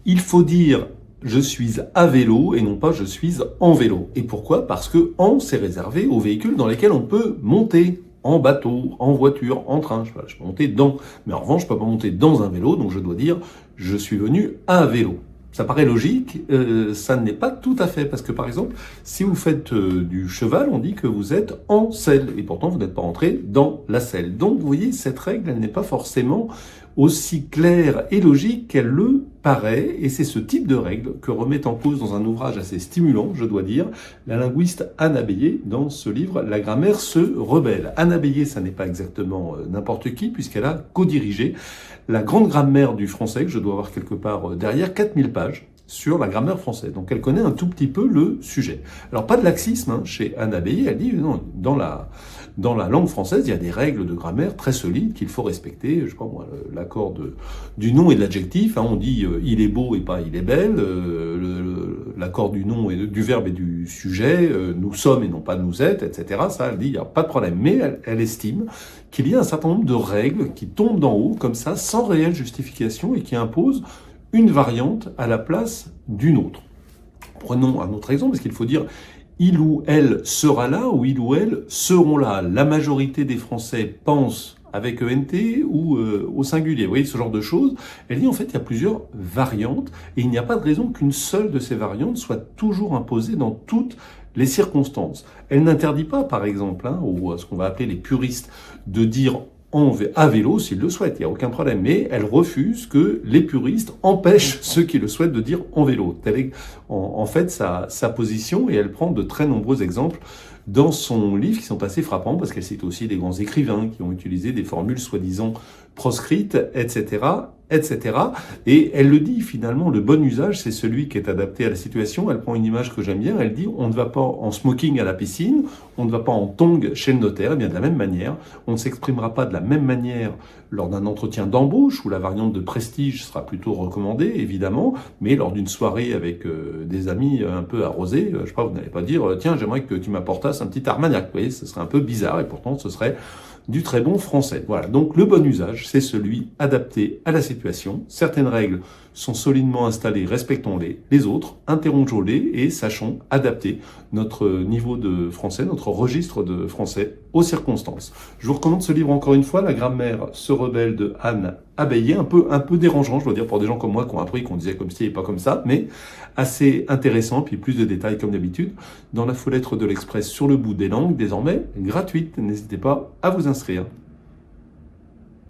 Il faut dire je suis à vélo et non pas je suis en vélo. Et pourquoi? Parce que en, c'est réservé aux véhicules dans lesquels on peut monter. En bateau, en voiture, en train. Je peux monter dans. Mais en revanche, je peux pas monter dans un vélo, donc je dois dire je suis venu à vélo. Ça paraît logique, ça n'est pas tout à fait. Parce que par exemple, si vous faites du cheval, on dit que vous êtes en selle. Et pourtant, vous n'êtes pas rentré dans la selle. Donc, vous voyez, cette règle, elle n'est pas forcément aussi claire et logique qu'elle le paraît. Et c'est ce type de règle que remet en cause dans un ouvrage assez stimulant, je dois dire, la linguiste Anne Abbayer dans ce livre « La grammaire se rebelle ». Anne Abbayer, ça n'est pas exactement n'importe qui, puisqu'elle a co-dirigé la grande grammaire du français, que je dois avoir quelque part derrière, 4000 pages sur la grammaire française. Donc elle connaît un tout petit peu le sujet. Alors pas de laxisme chez Anne Abbayer, elle dit non, dans la langue française, il y a des règles de grammaire très solides qu'il faut respecter. Je sais pas moi, l'accord du nom et de l'adjectif, on dit il est beau et pas il est belle, l'accord du nom et du verbe et du sujet, nous sommes et non pas nous êtes, etc. Ça, elle dit il n'y a pas de problème. Mais elle estime qu'il y a un certain nombre de règles qui tombent d'en haut, comme ça, sans réelle justification, et qui imposent une variante à la place d'une autre. Prenons un autre exemple, parce qu'il faut dire il ou elle sera là, ou il ou elle seront là. La majorité des Français pensent avec ENT ou au singulier. Vous voyez, ce genre de choses. Elle dit en fait, il y a plusieurs variantes, et il n'y a pas de raison qu'une seule de ces variantes soit toujours imposée dans toutes les circonstances. Elle n'interdit pas, par exemple, aux ce qu'on va appeler les puristes, de dire à vélo s'ils le souhaitent, il n'y a aucun problème. Mais elle refuse que les puristes empêchent ceux qui le souhaitent de dire en vélo. Telle est en fait sa position, et elle prend de très nombreux exemples dans son livre qui sont assez frappants, parce qu'elle cite aussi des grands écrivains qui ont utilisé des formules soi-disant proscrites, etc., etc. Et elle le dit finalement, le bon usage, c'est celui qui est adapté à la situation. Elle prend une image que j'aime bien, elle dit on ne va pas en smoking à la piscine, on ne va pas en tongs chez le notaire. Et bien de la même manière, on ne s'exprimera pas de la même manière lors d'un entretien d'embauche, où la variante de prestige sera plutôt recommandée, évidemment, mais lors d'une soirée avec des amis un peu arrosés, je sais pas, vous n'allez pas dire tiens, j'aimerais que tu m'apportasses un petit Armagnac. Vous voyez, ce serait un peu bizarre, et pourtant ce serait du très bon français. Voilà, donc le bon usage, c'est celui adapté à la situation. Certaines règles sont solidement installées, respectons-les. Les autres, interrogeons-les et sachons adapter notre niveau de français, notre registre de français aux circonstances. Je vous recommande ce livre encore une fois, La grammaire se rebelle de Anne Abbayer, un peu dérangeant, je dois dire, pour des gens comme moi qui ont appris qu'on disait comme ci et pas comme ça, mais assez intéressant, puis plus de détails comme d'habitude, dans la lettre de l'Express sur le bout des langues, désormais gratuite. N'hésitez pas à vous inscrire.